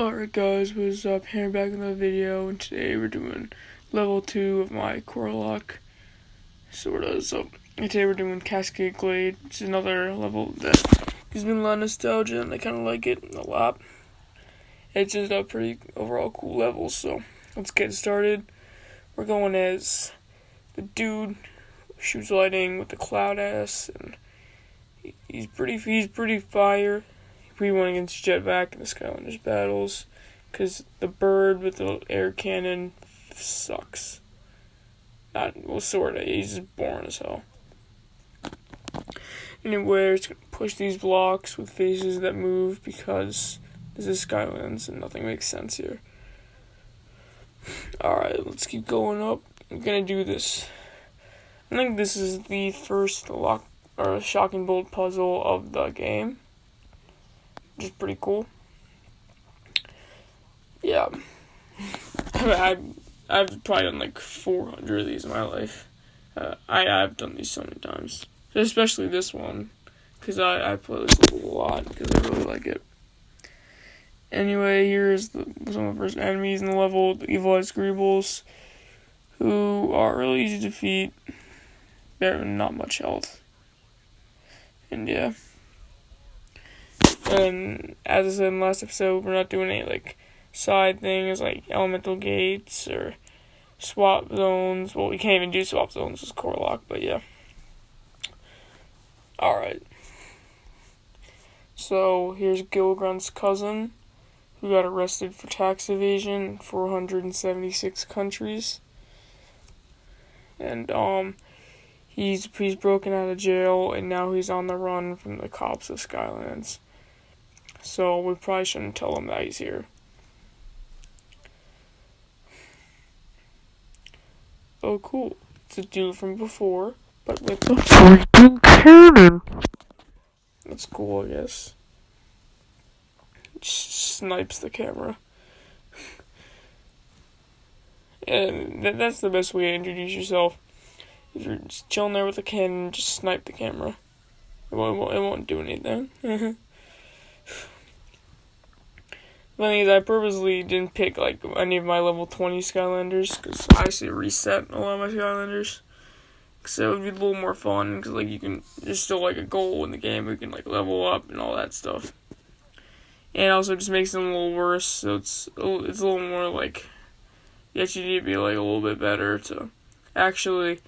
Alright guys, what's up? Here back in the video, and today we're doing level 2 of my Corelocke, sorta. So today we're doing Cascade Glade, which is another level that gives me a lot of nostalgia, and I kind of like it a lot. It's just a pretty overall cool level, so let's get started. We're going as the dude who shoots lightning with the cloud ass, and he's pretty fire. We went against Jetpack in the Skylanders battles, because the bird with the air cannon sucks. Sorta. He's just boring as hell. Anyway, it's gonna push these blocks with faces that move because this is Skylands and nothing makes sense here. Alright, let's keep going up. I'm gonna do this. I think this is the first shocking bolt puzzle of the game, which is pretty cool. Yeah. I've probably done like 400 of these in my life. I've done these so many times. Especially this one, because I play this level a lot, because I really like it. Anyway, here's some of the first enemies in the level, the Evil Eyes Greebles, who are really easy to defeat. They're not much health. And yeah. And as I said in the last episode, we're not doing any side things like elemental gates or swap zones. Well, we can't even do swap zones with Corelocke, but yeah. Alright. So here's Gilgrunt's cousin, who got arrested for tax evasion in 476 countries. And he's broken out of jail, and now he's on the run from the cops of Skylands. So we probably shouldn't tell him that he's here. Oh, cool. It's a dude from before, but with a freaking cannon. That's cool, I guess. Just snipes the camera. And that's the best way to introduce yourself. If you're just chilling there with a cannon, just snipe the camera. It won't do anything. The thing is, I purposely didn't pick any of my level 20 Skylanders, because I actually reset a lot of my Skylanders. Because it would be a little more fun, because there's still a goal in the game, we can level up and all that stuff. And it also just makes them a little worse, so it's a little more you actually need to be a little bit better to actually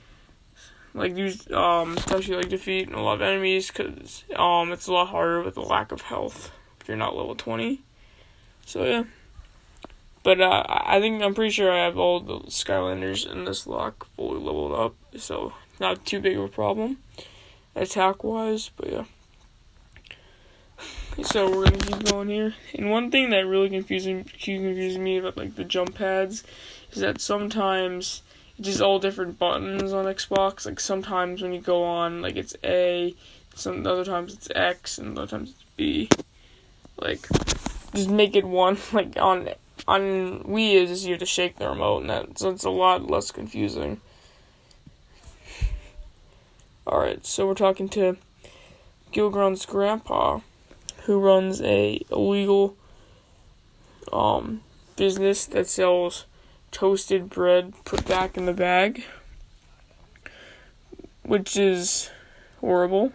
use to actually defeat a lot of enemies, because it's a lot harder with the lack of health if you're not level 20. So yeah, but I'm pretty sure I have all the Skylanders in this lock fully leveled up, so not too big of a problem attack wise. But yeah, so we're gonna keep going here. And one thing that really confuses me about the jump pads is that sometimes it's just all different buttons on Xbox. Sometimes when you go on it's A, some other times it's X, and other times it's B. Just make it one. On Wii, it's just you have to shake the remote, and so it's a lot less confusing. Alright, so we're talking to Gilgrunt's grandpa, who runs a illegal business that sells toasted bread put back in the bag, which is horrible.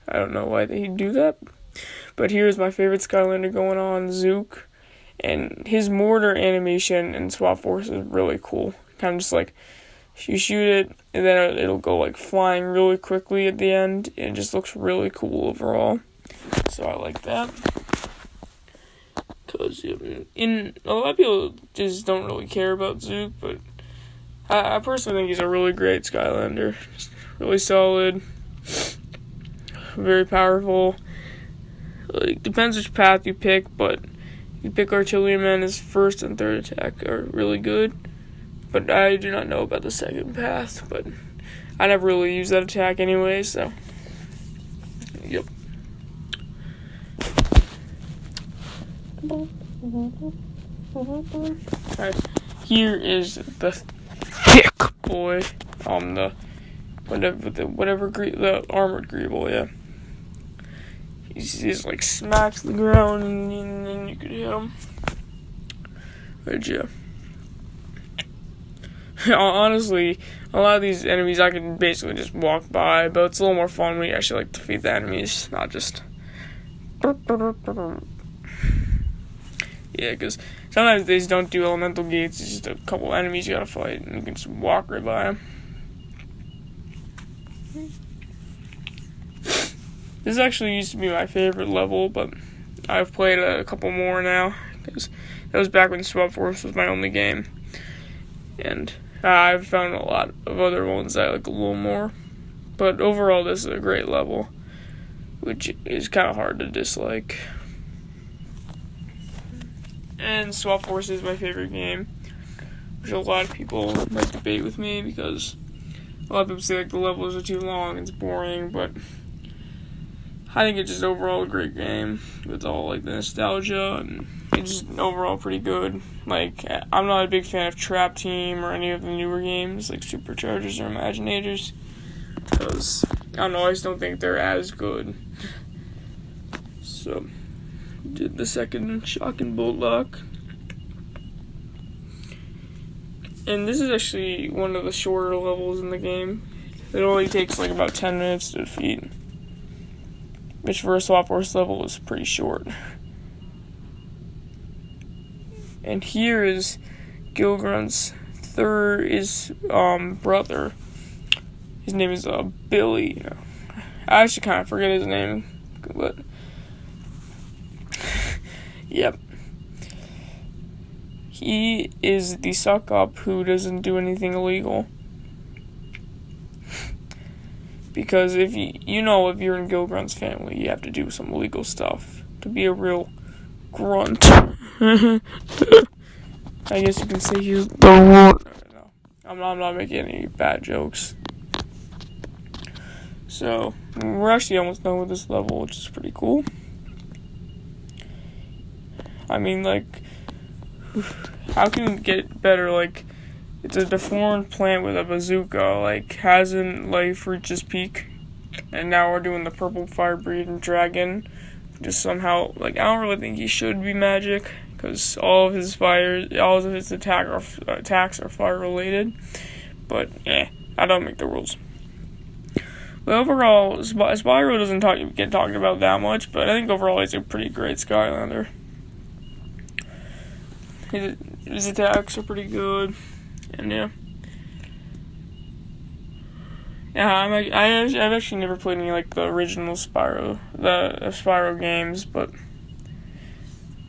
I don't know why he'd do that. But here's my favorite Skylander going on, Zook, and his mortar animation in Swap Force is really cool. Kind of just you shoot it, and then it'll go flying really quickly at the end. It just looks really cool overall. So I like that. Because a lot of people just don't really care about Zook, but I personally think he's a really great Skylander. Just really solid, very powerful. Depends which path you pick, but you pick Artilleryman as first and third attack are really good. But I do not know about the second path, but I never really use that attack anyway, so yep. Alright, here is the thick boy on the the armored Greeble, yeah. He just smacks the ground and you could hit them. But yeah. Honestly, a lot of these enemies I can basically just walk by, but it's a little more fun when you actually like defeat the enemies, not just. Yeah, because sometimes they just don't do elemental gates. It's just a couple enemies you gotta fight, and you can just walk right by them. This actually used to be my favorite level, but I've played a couple more now, because that was back when Swap Force was my only game. And I've found a lot of other ones I like a little more. But overall, this is a great level, which is kind of hard to dislike. And Swap Force is my favorite game, which a lot of people might debate with me, because a lot of people say like the levels are too long, it's boring, but I think it's just overall a great game with all like the nostalgia, and it's just overall pretty good. Like, I'm not a big fan of Trap Team or any of the newer games like Superchargers or Imaginators, because I don't know, I just don't think they're as good. So did the second Shock and Bolt Lock. And this is actually one of the shorter levels in the game. It only takes like about 10 minutes to defeat, which for a Swap Force level is pretty short. And here is Gilgrunt's brother. His name is Billy. I actually kind of forget his name, but yep. He is the suck-up who doesn't do anything illegal. Because if if you're in Gilgrunt's family, you have to do some illegal stuff to be a real grunt. I guess you can say he's the one. No, I'm not making any bad jokes. So, we're actually almost done with this level, which is pretty cool. I mean, like, how can it get better? Like, it's a deformed plant with a bazooka. Like, hasn't life reached its peak? And now we're doing the purple fire-breathing dragon. Just somehow, like, I don't really think he should be magic, because all of his attacks are fire-related. But, I don't make the rules. But overall, Spyro doesn't get talked about that much, but I think overall he's a pretty great Skylander. His attacks are pretty good, and yeah. I've actually never played any like the original Spyro games, but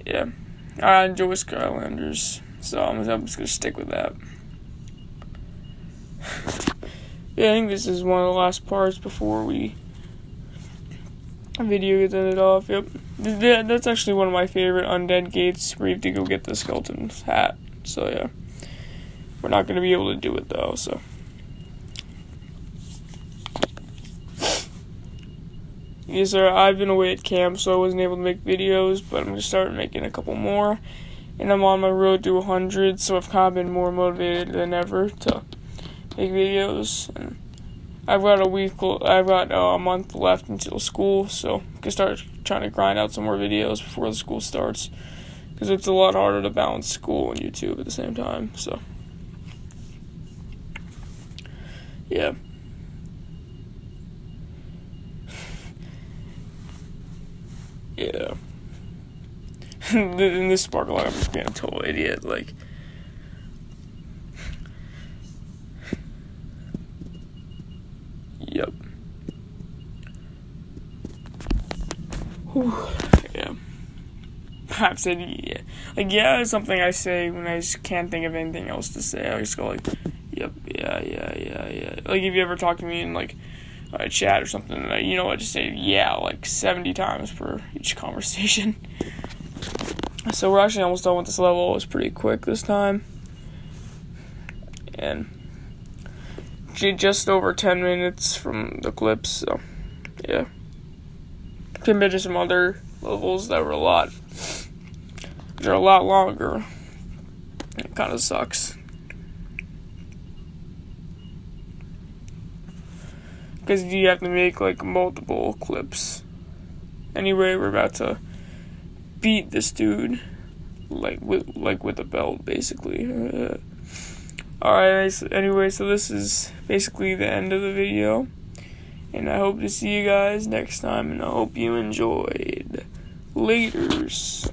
yeah, I enjoy Skylanders, so I'm just gonna stick with that. Yeah, I think this is one of the last parts before video gets ended off. Yep, that's actually one of my favorite undead gates where you have to go get the skeleton's hat. So yeah, we're not gonna be able to do it though. So yes, sir. I've been away at camp, so I wasn't able to make videos, but I'm gonna start making a couple more, and I'm on my road to 100. So I've kind of been more motivated than ever to make videos. And I've got a month left until school, so I can start trying to grind out some more videos before the school starts, because it's a lot harder to balance school and YouTube at the same time. So yeah. Yeah. In this sparkle, I'm just being a total idiot. Like, yep. Whew. Yeah. I've said yeah. Like, yeah is something I say when I just can't think of anything else to say. I just go like, yep, yeah. Like, if you ever talk to me in like a chat or something, I just say yeah like 70 times per each conversation. So we're actually almost done with this level. It was pretty quick this time, and just over 10 minutes from the clips. So yeah, compared to some other levels that were they're a lot longer. It kind of sucks, because you have to make like multiple clips. Anyway, we're about to beat this dude, with a belt, basically. Alright, anyway, so this is basically the end of the video, and I hope to see you guys next time, and I hope you enjoyed. Laters.